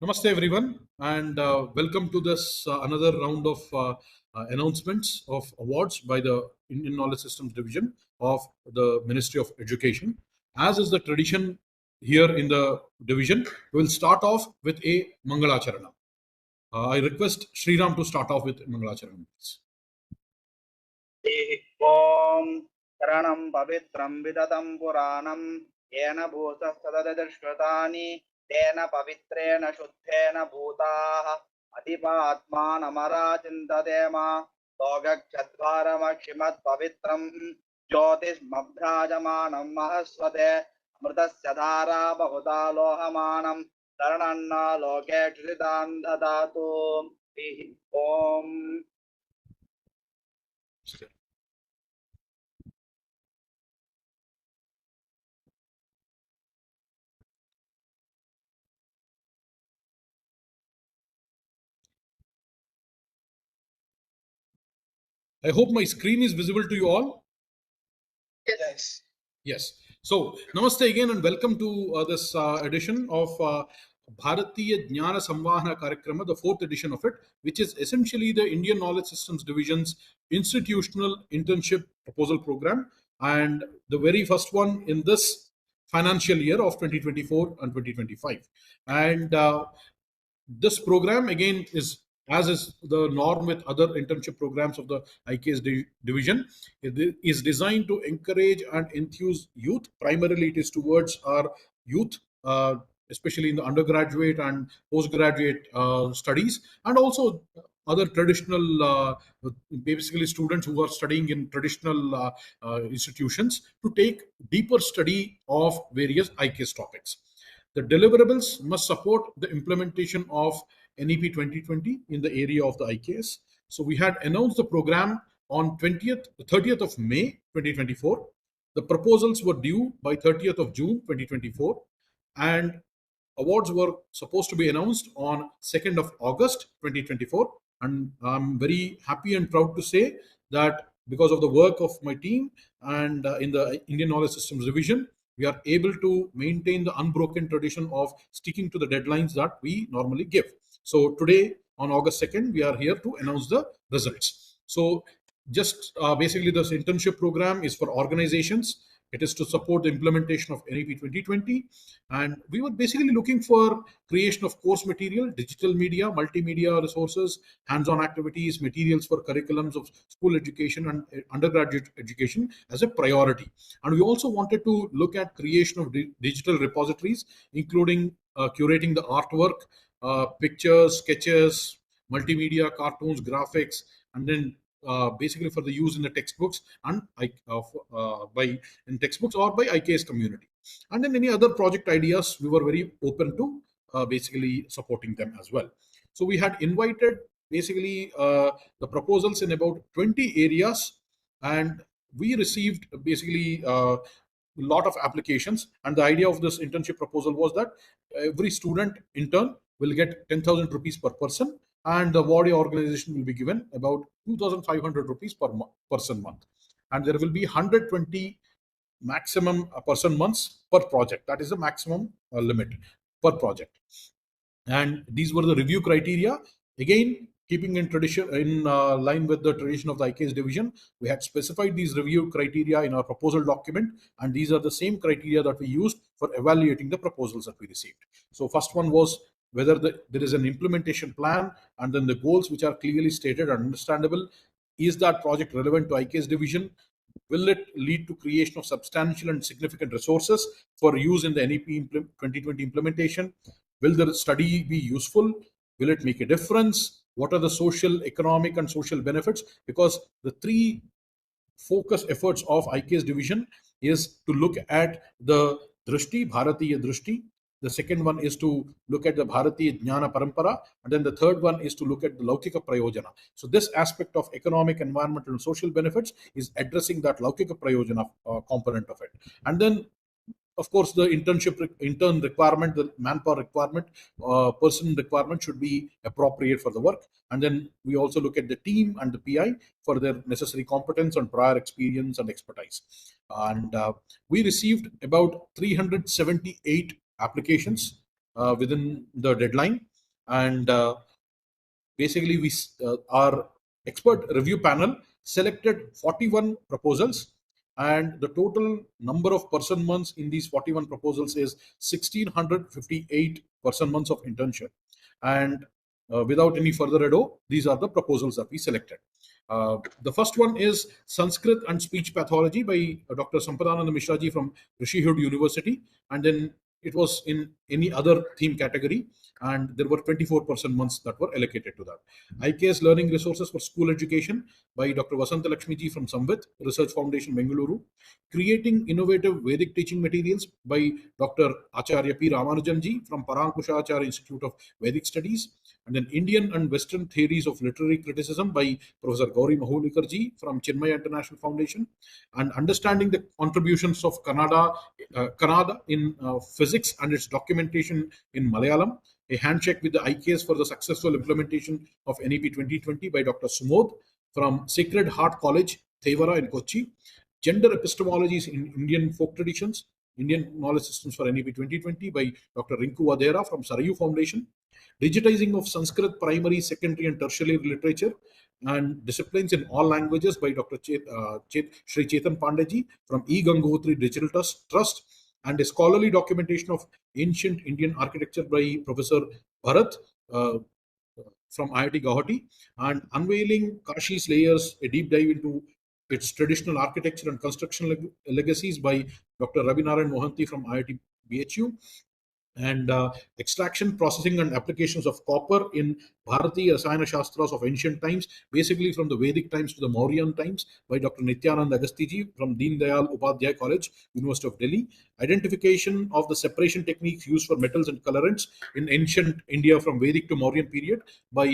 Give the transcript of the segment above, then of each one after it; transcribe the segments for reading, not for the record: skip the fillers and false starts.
Namaste everyone, and welcome to this another round of announcements of awards by the Indian Knowledge Systems Division of the Ministry of Education. As is the tradition here in the division, we will start off with a Mangalacharana. I request Sriram to start off with Mangalacharana, please. ॐ शरणं पवित्रं विदतं पुराणं येन भूतः सददृष्कृतानि तेन पवित्रेण शुद्धेन भूताः अतिपात्मानमरा चिन्ततेम लोकक्षद्वारमक्षिमत्पवित्रं ज्योतिष्मभ्राजमानं महस्वते अमृतस्य धारा बहुधा लोहमानं शरणन्न लोके क्षुरितां ददातु ॐ I hope my screen is visible to you all. Yes. Yes. So, namaste again and welcome to this edition of Bharatiya Jnana Samvahana Karikrama, the fourth edition of it, which is essentially the Indian Knowledge Systems Division's institutional internship proposal program, and the very first one in this financial year of 2024 and 2025. And this program again is, as is the norm with other internship programs of the IKS division, it is designed to encourage and enthuse youth. Primarily, it is towards our youth, especially in the undergraduate and postgraduate studies, and also other traditional, basically students who are studying in traditional institutions to take deeper study of various IKS topics. The deliverables must support the implementation of NEP 2020 in the area of the IKS. So we had announced the program on 30th of May 2024. The proposals were due by 30th of June 2024, and awards were supposed to be announced on 2nd of August 2024. And I'm very happy and proud to say that because of the work of my team and in the Indian Knowledge Systems Division, we are able to maintain the unbroken tradition of sticking to the deadlines that we normally give. So today, on August 2nd, we are here to announce the results. So just basically, this internship program is for organizations. It is to support the implementation of NEP 2020. And we were basically looking for creation of course material, digital media, multimedia resources, hands-on activities, materials for curriculums of school education and undergraduate education as a priority. And we also wanted to look at creation of digital repositories, including curating the artwork, pictures, sketches, multimedia, cartoons, graphics, and then basically for the use in the textbooks and by in textbooks or by IKS community. And then any other project ideas, we were very open to basically supporting them as well. So we had invited basically the proposals in about 20 areas, and we received basically a lot of applications. And the idea of this internship proposal was that every student intern will get 10,000 rupees per person, and the body organization will be given about 2,500 rupees per person month. And there will be 120 maximum person months per project. That is the maximum limit per project. And these were the review criteria. Again, keeping in tradition, in line with the tradition of the IKS division, we had specified these review criteria in our proposal document, and these are the same criteria that we used for evaluating the proposals that we received. So first one was whether there is an implementation plan, and then the goals which are clearly stated and understandable. Is that project relevant to IKS division? Will it lead to creation of substantial and significant resources for use in the NEP 2020 implementation? Will the study be useful? Will it make a difference? What are the social, economic, and social benefits? Because the three focus efforts of IKS division is to look at the Drishti, Bharatiya Drishti. The second one is to look at the Bharatiya Jnana Parampara. And then the third one is to look at the Laukika Prayojana. So this aspect of economic, environmental, and social benefits is addressing that Laukika Prayojana component of it. And then of course, the intern requirement, the manpower requirement, person requirement should be appropriate for the work. And then we also look at the team and the PI for their necessary competence and prior experience and expertise. And we received about 378 applications within the deadline. And basically, our expert review panel selected 41 proposals, and the total number of person months in these 41 proposals is 1658 person months of internship. And without any further ado, these are the proposals that we selected. The first one is Sanskrit and Speech Pathology by Dr. Sampadananda Mishra ji from Rishihood University, and then it was in any other theme category, and there were 24 person months that were allocated to that. IKS Learning Resources for School Education by Dr. Vasanta Lakshmi ji from Samvit Research Foundation, Bengaluru. Creating Innovative Vedic Teaching Materials by Dr. Acharya P. Ramanujan ji from Parankusha Acharya Institute of Vedic Studies. And then Indian and Western Theories of Literary Criticism by Professor Gauri Mahulikar ji from Chinmaya International Foundation. And Understanding the Contributions of Kannada in Physics and its Documentation in Malayalam. A handshake with the IKS for the successful implementation of NEP 2020 by Dr. Sumod from Sacred Heart College, Thevara in Kochi. Gender Epistemologies in Indian Folk Traditions, Indian Knowledge Systems for NEP 2020 by Dr. Rinku Vadera from Sarayu Foundation. Digitizing of Sanskrit Primary, Secondary and Tertiary Literature and Disciplines in All Languages by Dr. Sri Chetan Pandeji from E. Gangotri Digital Trust, and a scholarly documentation of ancient Indian architecture by Professor Bharat from IIT Guwahati, and Unveiling Kashi's Layers, a deep dive into its traditional architecture and construction legacies by Dr. Ravinarayan Mohanty from IIT BHU, and Extraction, Processing and Applications of Copper in Bharatiya Rasayana Shastras of Ancient Times, basically from the Vedic times to the Mauryan times by Dr. Nityanand Agastiji from Deen Dayal Upadhyay College, University of Delhi. Identification of the separation techniques used for metals and colorants in ancient India from Vedic to Mauryan period by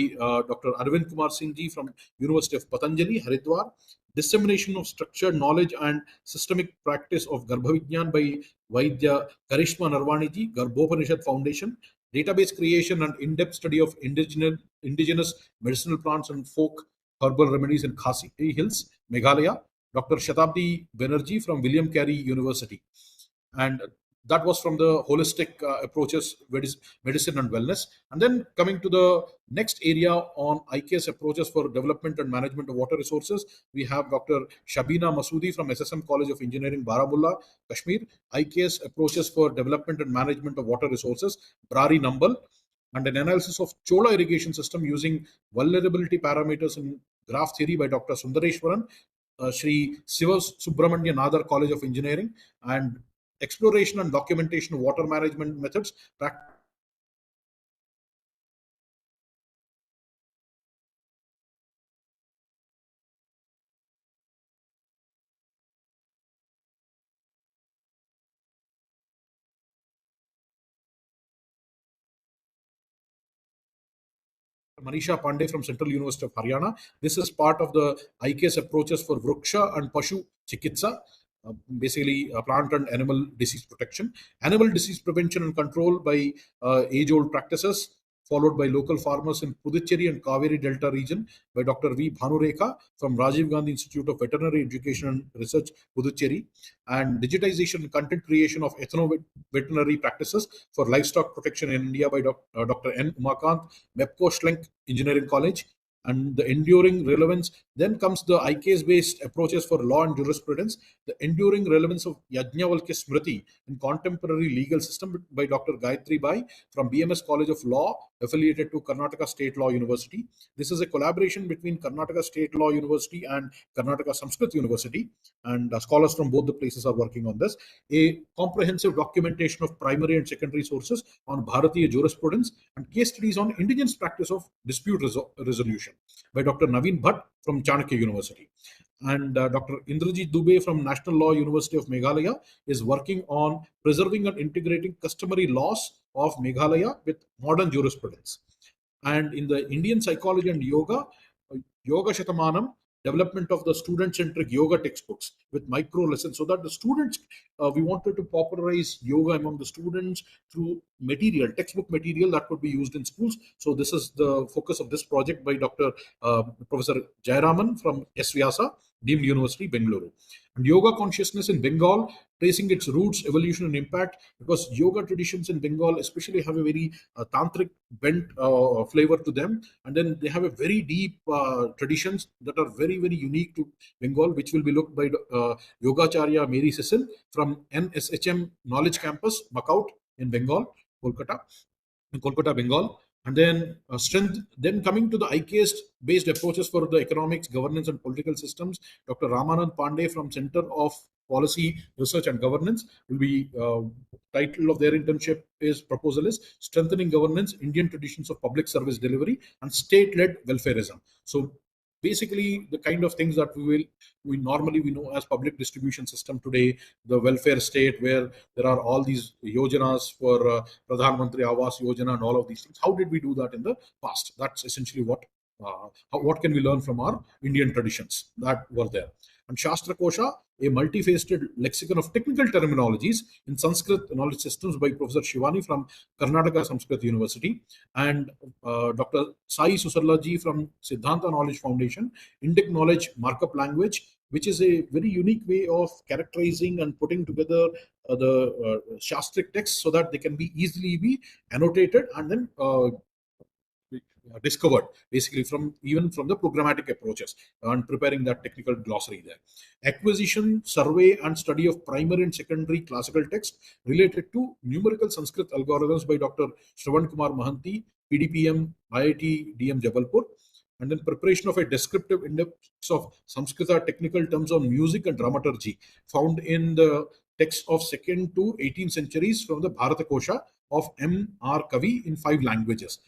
Dr. Arvind Kumar Singh ji from University of Patanjali, Haridwar. Dissemination of structured knowledge and systemic practice of Garbhavigyan by Vaidya Karishma Narwani ji, Garbhopanishad Foundation. Database creation and in-depth study of indigenous medicinal plants and folk herbal remedies in Khasi Hills, Meghalaya. Dr. Shatabdi Banerjee from William Carey University. And that was from the holistic approaches, medicine and wellness. And then coming to the next area on IKS approaches for development and management of water resources, we have Dr. Shabina Masoodi from SSM College of Engineering, Baramulla, Kashmir. IKS approaches for development and management of water resources, Brari Nambal, and an analysis of Chola irrigation system using vulnerability parameters in graph theory by Dr. Sundareshwaran, Sri Siva Subramanya Nadar College of Engineering, and exploration and documentation of water management methods, Manisha Pandey from Central University of Haryana. This is part of the IKS approaches for Vruksha and Pashu Chikitsa, basically plant and animal disease protection. Animal disease prevention and control by age-old practices, followed by local farmers in Puducherry and Kaveri Delta region by Dr. V. Bhanurekha from Rajiv Gandhi Institute of Veterinary Education and Research, Puducherry, and digitization and content creation of ethno-veterinary practices for livestock protection in India by Dr. N. Umakant, MEPCO Schlenk Engineering College. And the enduring relevance, then comes the IKS-based approaches for law and jurisprudence, the enduring relevance of Yajnavalkya Smriti in contemporary legal system by Dr. Gayatri Bai from BMS College of Law, affiliated to Karnataka State Law University. This is a collaboration between Karnataka State Law University and Karnataka Sanskrit University, and scholars from both the places are working on this. A comprehensive documentation of primary and secondary sources on Bharatiya jurisprudence and case studies on indigenous practice of dispute resolution by Dr. Naveen Bhatt from Chanakya University. And Dr. Indrajit Dubey from National Law University of Meghalaya is working on preserving and integrating customary laws of Meghalaya with modern jurisprudence. And in the Indian psychology and yoga, Yoga Shatamanam, development of the student-centric yoga textbooks with micro lessons, so that the students, we wanted to popularize yoga among the students through material, textbook material that could be used in schools. So this is the focus of this project by Dr. Professor Jayaraman from S. Vyasa. deemed university, Bengaluru. And yoga consciousness in Bengal, tracing its roots, evolution, and impact, because yoga traditions in Bengal especially have a very tantric bent flavor to them, and then they have a very deep traditions that are very, very unique to Bengal, which will be looked by Yogacharya Mary Sisson from NSHM Knowledge Campus, Makaut in Bengal, Kolkata, in Kolkata, Bengal. And then strength. Then coming to the IKS based approaches for the economics, governance, and political systems, Dr. Ramanand Pandey from Center of Policy Research and Governance will be title of their internship is proposal is strengthening governance, Indian traditions of public service delivery, and state-led welfareism. So basically the kind of things that we normally we know as public distribution system today, the welfare state, where there are all these yojanas for Pradhan Mantri Awas Yojana and all of these things. How did we do that in the past? That's essentially what can we learn from our Indian traditions that were there. And Shastra Kosha, a multifaceted lexicon of technical terminologies in Sanskrit knowledge systems by Professor Shivani from Karnataka Sanskrit University, and Dr. Sai Susarla ji from Siddhanta Knowledge Foundation, Indic Knowledge Markup Language, which is a very unique way of characterizing and putting together the Shastric texts so that they can be easily be annotated and then discovered, basically from even from the programmatic approaches and preparing that technical glossary there. Acquisition, survey, and study of primary and secondary classical text related to numerical Sanskrit algorithms by Dr. Shravan Kumar Mahanti, PDPM, IIT DM Jabalpur. And then preparation of a descriptive index of Sanskrita technical terms on music and dramaturgy found in the texts of 2nd to 18th centuries from the Bharata Kosha of M.R. Kavi in 5 languages,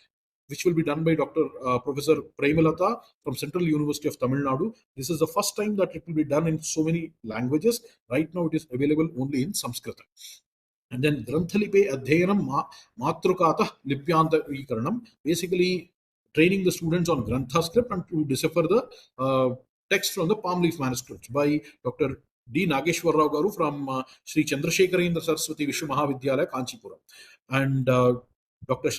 which will be done by Dr. Professor Premalata from Central University of Tamil Nadu. This is the first time that it will be done in so many languages. Right now, it is available only in Sanskrit. And then Granthalipe Adhyanam Matrukata Lipyanta Vikaranam, basically training the students on Grantha script and to decipher the text from the palm leaf manuscripts by Dr. D. Nageshwar Rao Garu from Sri Chandrasekharendra Saraswati Vishwa Mahavidyalaya, Kanchipuram. And Dr.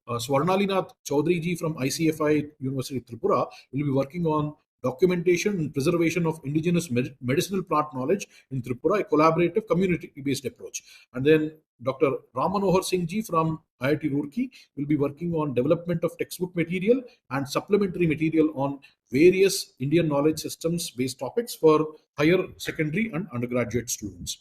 Swarnalinath Chaudhary ji from ICFI University Tripura will be working on documentation and preservation of indigenous medicinal plant knowledge in Tripura, a collaborative community-based approach. And then Dr. Ram Manohar Singh ji from IIT Roorkee will be working on development of textbook material and supplementary material on various Indian knowledge systems based topics for higher secondary and undergraduate students.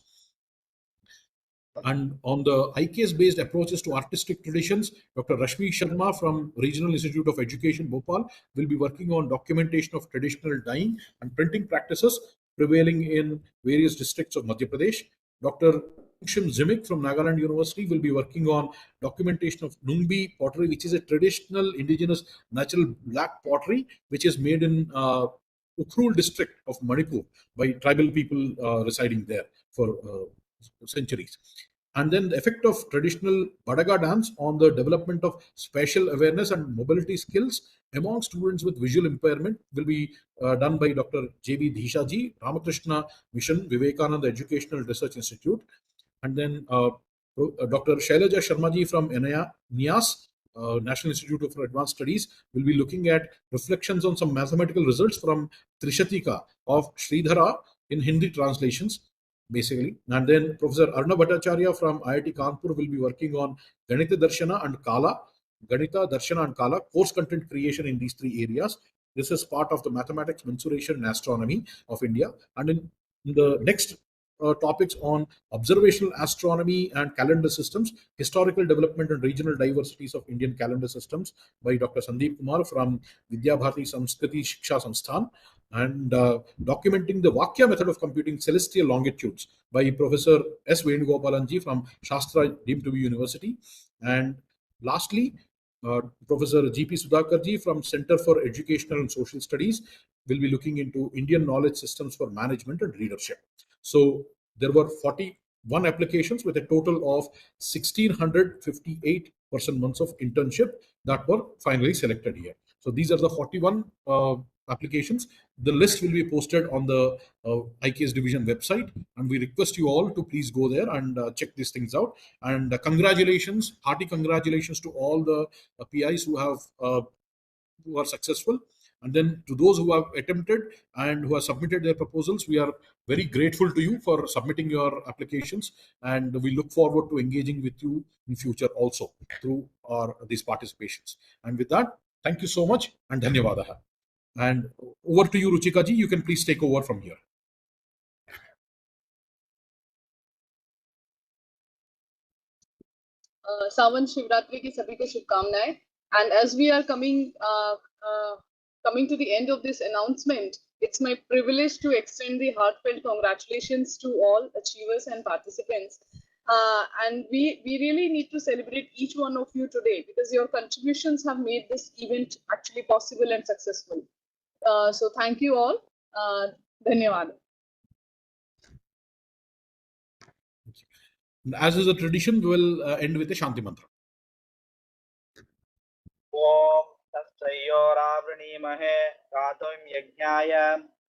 And on the IKS based approaches to artistic traditions, Dr. Rashmi Sharma from Regional Institute of Education, Bhopal, will be working on documentation of traditional dyeing and printing practices prevailing in various districts of Madhya Pradesh. Dr. Shim Zimik from Nagaland University will be working on documentation of Nungbi pottery, which is a traditional indigenous natural black pottery, which is made in Ukhrul district of Manipur by tribal people residing there for centuries. And then the effect of traditional Badaga dance on the development of spatial awareness and mobility skills among students with visual impairment will be done by Dr. J.B. Dhishaji, Ramakrishna Mission, Vivekananda Educational Research Institute. And then Dr. Shailaja Sharmaji from NIAS, National Institute for Advanced Studies, will be looking at reflections on some mathematical results from Trishatika of Sridhara in Hindi translations, basically. And then Professor Arna Bhattacharya from IIT Kanpur will be working on Ganita Darshana and Kala, course content creation in these 3 areas. This is part of the mathematics, mensuration, and astronomy of India. And in the next topics on observational astronomy and calendar systems, historical development and regional diversities of Indian calendar systems by Dr. Sandeep Kumar from Vidya Bharati Samskriti Shiksha Sansthan, and documenting the Vakya method of computing celestial longitudes by Professor S. Venugopalanji from Shastra deemed to be University. And lastly, Professor G.P. Sudhakarji from Center for Educational and Social Studies will be looking into Indian knowledge systems for management and leadership. So there were 41 applications with a total of 1,658 person months of internship that were finally selected here. So these are the 41 applications. The list will be posted on the IKS division website, and we request you all to please go there and check these things out. And congratulations, hearty congratulations to all the PIs who are successful. And then to those who have attempted and who have submitted their proposals, we are very grateful to you for submitting your applications, and we look forward to engaging with you in future also through these participations. And with that, thank you so much and dhanyavadaha. And over to you, Ruchika ji. You can please take over from here. सावन शिवरात्रि की सभी को शुभकामनाएं. And as we are coming to the end of this announcement, it's my privilege to extend the heartfelt congratulations to all achievers and participants. And we really need to celebrate each one of you today, because your contributions have made this event actually possible and successful. So thank you all. Dhanyawad. As is a tradition, we will end with a Shanti Mantra. ॐ तत्सयोरावृणीमहे गातुं यज्ञाय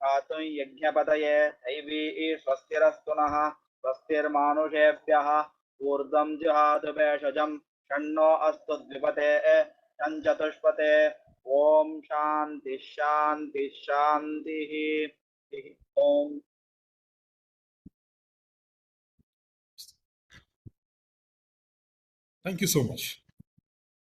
गातुं यज्ञपतये दैवी स्वस्तिरस्तु नः स्वस्तिर्मानुषेभ्यः ऊर्ध्वं जिहातु भेषजं षण्णो अस्तु द्विपते चतुष्पते ॐ शान्ति शान्ति शान्तिः ॐ. Thank you so much.